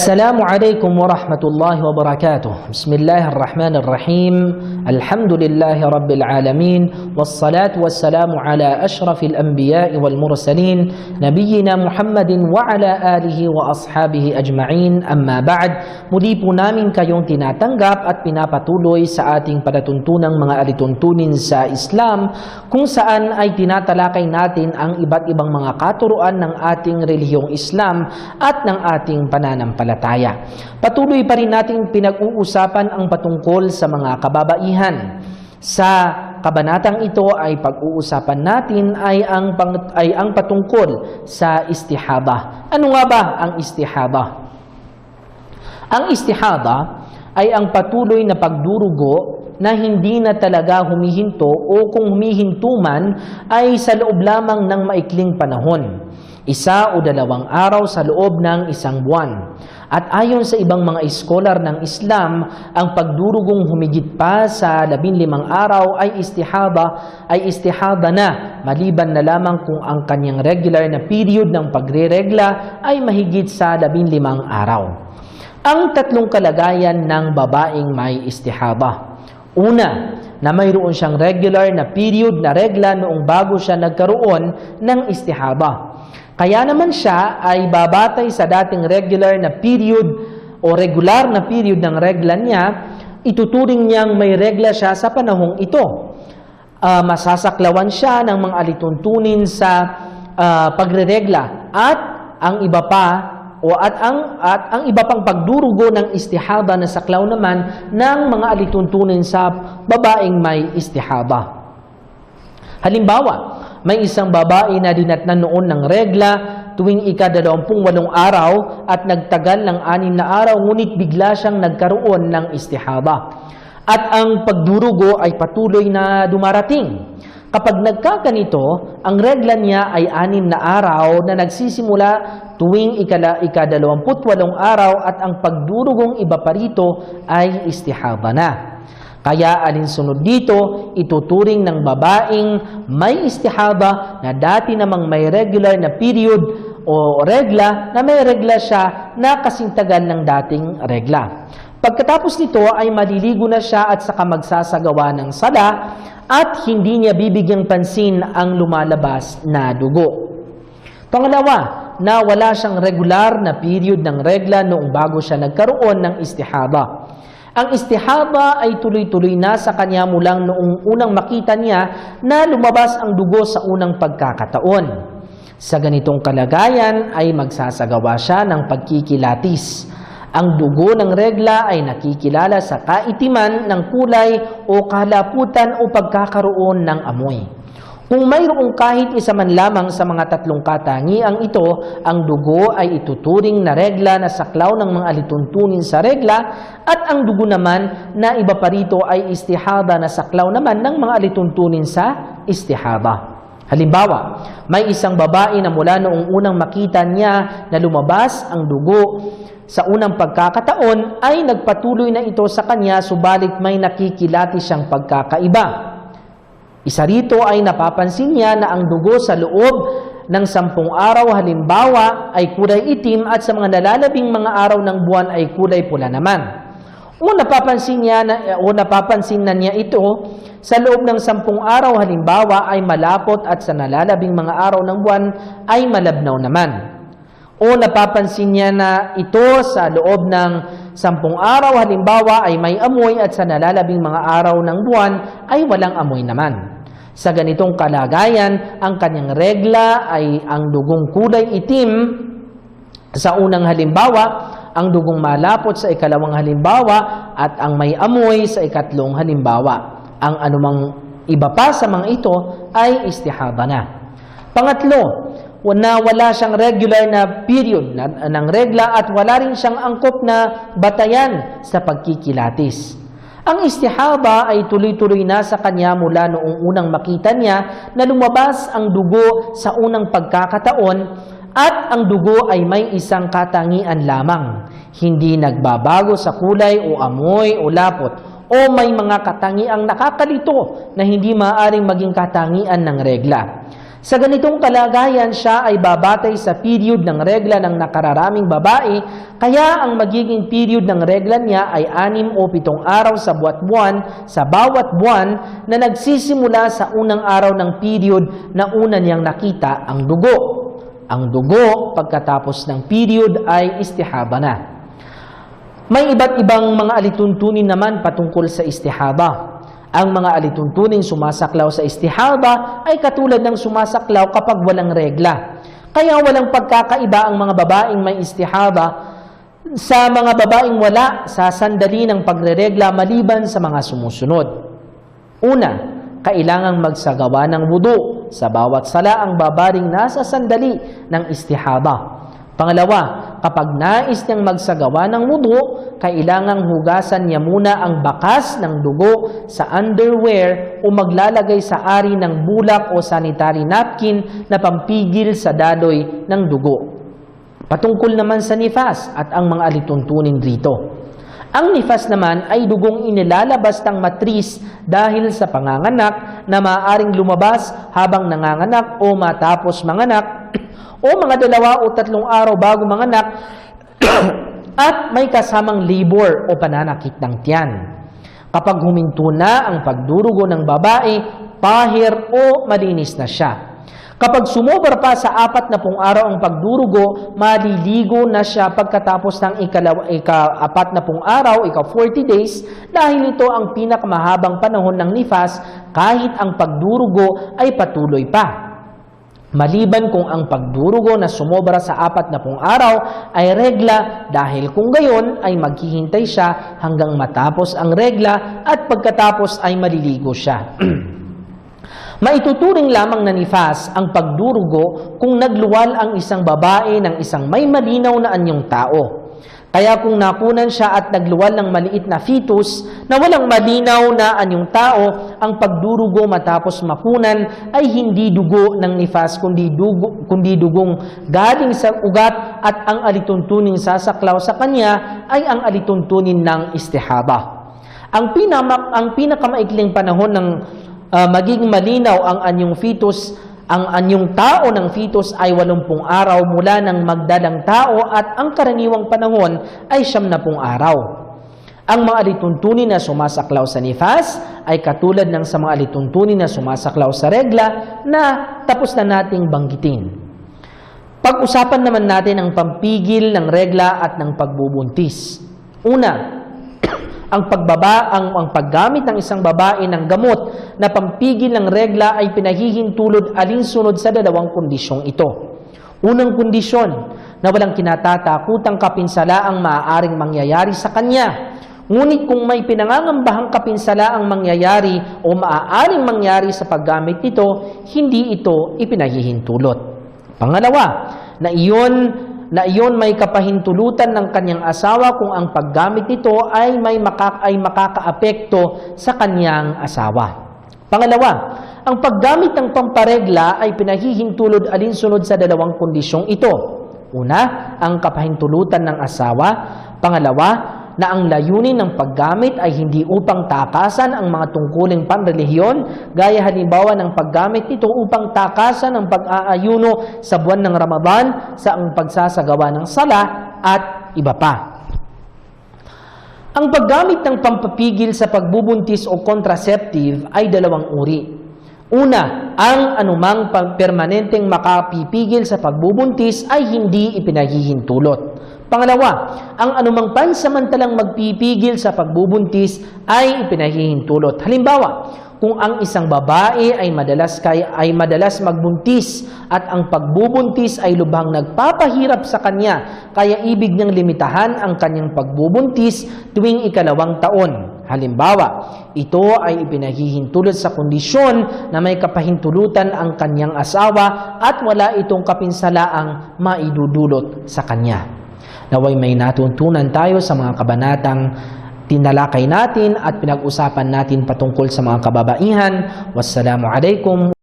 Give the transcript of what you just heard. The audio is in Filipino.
Assalamualaikum warahmatullahi wabarakatuh. Bismillahirrahmanirrahim. Alhamdulillahi rabbil alamin. Wassalatu wassalamu ala ashrafil anbiya'i wal mursalin nabiyyina Muhammadin wa ala alihi wa ashabihi ajma'in. Amma ba'd. Muli po namin kayong tinatanggap at pinapatuloy sa ating palatuntunang mga alituntunin sa Islam, kung saan ay tinatalakay natin ang iba't ibang mga katuruan ng ating relihiyong Islam at ng ating pananampalataya. Patuloy pa rin nating pinag-uusapan ang patungkol sa mga kababaihan. Sa kabanatang ito ay pag-uusapan natin ay ang patungkol sa istihada. Ano nga ba ang istihada? Ang istihada ay ang patuloy na pagdurugo na hindi na talaga humihinto o kung humihinto man ay sa loob lamang ng maikling panahon. 1 o 2 araw sa loob ng 1 buwan. At ayon sa ibang mga iskolar ng Islam, ang pagdurugong humigit pa sa 15 araw ay istihada na, maliban na lamang kung ang kanyang regular na period ng pagre-regla ay mahigit sa 15 araw. Ang tatlong kalagayan ng babaeng may istihada. Una, na mayroon siyang regular na period na regla noong bago siya nagkaroon ng istihada. Kaya naman siya ay babatay sa dating regular na period o regular na period ng regla niya, ituturing niyang may regla siya sa panahong ito. Masasaklawan siya ng mga alituntunin sa pagreregla at ang iba pa ang iba pang pagdurugo ng istihada na saklaw naman ng mga alituntunin sa babaeng may istihada. Halimbawa, may isang babae na dinatnan noon ng regla tuwing ika-28 araw at nagtagal ng 6 na araw, ngunit bigla siyang nagkaroon ng istihada. At ang pagdurugo ay patuloy na dumarating. Kapag nagkaganito, ang regla niya ay 6 na araw na nagsisimula tuwing ika-28 araw at ang pagdurugong iba pa rito ay istihada na. Kaya alinsunod dito, ituturing ng babaeng may istihada na dati namang may regular na period o regla na may regla siya na kasing tagal ng dating regla. Pagkatapos nito ay maliligo na siya at saka magsasagawa ng sala at hindi niya bibigyang pansin ang lumalabas na dugo. Pangalawa, na wala siyang regular na period ng regla noong bago siya nagkaroon ng istihada. Ang istihada ay tuloy-tuloy na sa kanya mulang noong unang makita niya na lumabas ang dugo sa unang pagkakataon. Sa ganitong kalagayan ay magsasagawa siya ng pagkikilatis. Ang dugo ng regla ay nakikilala sa kaitiman ng kulay o kalaputan o pagkakaroon ng amoy. Kung mayroong kahit isa man lamang sa mga tatlong katangiang ito, ang dugo ay ituturing na regla na saklaw ng mga alituntunin sa regla at ang dugo naman na iba pa rito ay istihada na saklaw naman ng mga alituntunin sa istihada. Halimbawa, may isang babae na mula noong unang makita niya na lumabas ang dugo sa unang pagkakataon ay nagpatuloy na ito sa kanya, subalit may nakikilati siyang pagkakaiba. Isa rito ay napapansin niya na ang dugo sa loob ng 10 araw halimbawa ay kulay itim at sa mga nalalabing mga araw ng buwan ay kulay pula naman. O napapansin na niya ito sa loob ng 10 araw halimbawa ay malapot at sa nalalabing mga araw ng buwan ay malabnaw naman. O napapansin niya na ito sa loob ng 10 araw halimbawa ay may amoy at sa nalalabing mga araw ng buwan ay walang amoy naman. Sa ganitong kalagayan, ang kanyang regla ay ang dugong kulay itim sa unang halimbawa, ang dugong malapot sa ikalawang halimbawa, at ang may amoy sa ikatlong halimbawa. Ang anumang iba pa sa mga ito ay istihada na. Pangatlo, na wala siyang regular na period ng regla at wala rin siyang angkop na batayan sa pagkikilatis. Ang istihada ay tuloy-tuloy na sa kanya mula noong unang makita niya na lumabas ang dugo sa unang pagkakataon at ang dugo ay may isang katangian lamang. Hindi nagbabago sa kulay o amoy o lapot o may mga katangiang nakakalito na hindi maaaring maging katangian ng regla. Sa ganitong kalagayan, siya ay babatay sa period ng regla ng nakararaming babae, kaya ang magiging period ng regla niya ay 6 o 7 araw sa bawat buwan na nagsisimula sa unang araw ng period na una niyang nakita ang dugo. Ang dugo pagkatapos ng period ay istihaba na. May iba't ibang mga alituntunin naman patungkol sa istihaba. Ang mga alituntunin sumasaklaw sa istihaba ay katulad ng sumasaklaw kapag walang regla. Kaya walang pagkakaiba ang mga babaeng may istihaba sa mga babaeng wala sa sandali ng pagreregla maliban sa mga sumusunod. Una, kailangang magsagawa ng wudu sa bawat sala ang babaring nasa sandali ng istihaba. Pangalawa, kapag nais niyang magsagawa ng wudu, kailangang hugasan niya muna ang bakas ng dugo sa underwear o maglalagay sa ari ng bulak o sanitary napkin na pampigil sa daloy ng dugo. Patungkol naman sa nifas at ang mga alituntunin rito. Ang nifas naman ay dugong inilalabas ng matris dahil sa panganganak na maaaring lumabas habang nanganganak o matapos manganak o mga 2 o 3 araw bago manganak at may kasamang labor o pananakit ng tiyan. Kapag huminto na ang pagdurugo ng babae, pahir o malinis na siya. Kapag sumobra pa sa 40 araw ang pagdurugo, maliligo na siya pagkatapos ng ika-40 araw, ika-40 days, dahil ito ang pinakamahabang panahon ng nifas kahit ang pagdurugo ay patuloy pa. Maliban kung ang pagdurugo na sumobra sa 40 araw ay regla, dahil kung gayon ay maghihintay siya hanggang matapos ang regla at pagkatapos ay maliligo siya. Maituturing lamang na nifas ang pagdurugo kung nagluwal ang isang babae ng isang may malinaw na anyong tao. Kaya kung nakunan siya at nagluwal ng maliit na fetus na walang malinaw na anyong tao, ang pagdurugo matapos makunan ay hindi dugo ng nifas kundi dugong galing sa ugat, at ang alituntunin sasaklaw sa kanya ay ang alituntunin ng istihaba. Ang pinakamaikling panahon ng maging malinaw ang anyong fetus, ang anyong tao ng fetus ay 80 araw mula ng magdalang tao, at ang karaniwang panahon ay 90 araw. Ang mga alituntunin na sumasaklaw sa nifas ay katulad ng sa mga alituntunin na sumasaklaw sa regla na tapos na nating banggitin. Pag-usapan naman natin ang pampigil ng regla at ng pagbubuntis. Una, ang paggamit ng isang babae ng gamot na pampigil ng regla ay pinahihintulot alinsunod sa 2 kondisyong ito. Unang kondisyon, na walang kinatatakutang kapinsalaang maaaring mangyayari sa kanya. Ngunit kung may pinangangambahang kapinsalaang mangyayari o maaaring mangyari sa paggamit nito, hindi ito ipinahihintulot. Pangalawa, na iyon may kapahintulutan ng kanyang asawa kung ang paggamit nito ay makakaapekto sa kanyang asawa. Pangalawa, ang paggamit ng pamparegla ay pinahihintulot alinsunod sa 2 kondisyong ito. Una, ang kapahintulutan ng asawa. Pangalawa, na ang layunin ng paggamit ay hindi upang takasan ang mga tungkuling panrelihiyon, gaya halimbawa ng paggamit nito upang takasan ang pag-aayuno sa buwan ng Ramadan, sa ang pagsasagawa ng sala, at iba pa. Ang paggamit ng pampapigil sa pagbubuntis o contraceptive ay 2 uri. Una, ang anumang permanenteng makapipigil sa pagbubuntis ay hindi ipinahihintulot. Pangalawa, ang anumang pansamantalang magpipigil sa pagbubuntis ay ipinahihintulot. Halimbawa, kung ang isang babae ay madalas magbuntis at ang pagbubuntis ay lubhang nagpapahirap sa kanya, kaya ibig niyang limitahan ang kanyang pagbubuntis tuwing 2 taon. Halimbawa, ito ay ipinahihintulot sa kondisyon na may kapahintulutan ang kanyang asawa at wala itong kapinsalaang maidudulot sa kanya. Naway may natutunan tayo sa mga kabanatang tinalakay natin at pinag-usapan natin patungkol sa mga kababaihan. Wassalamu alaikum.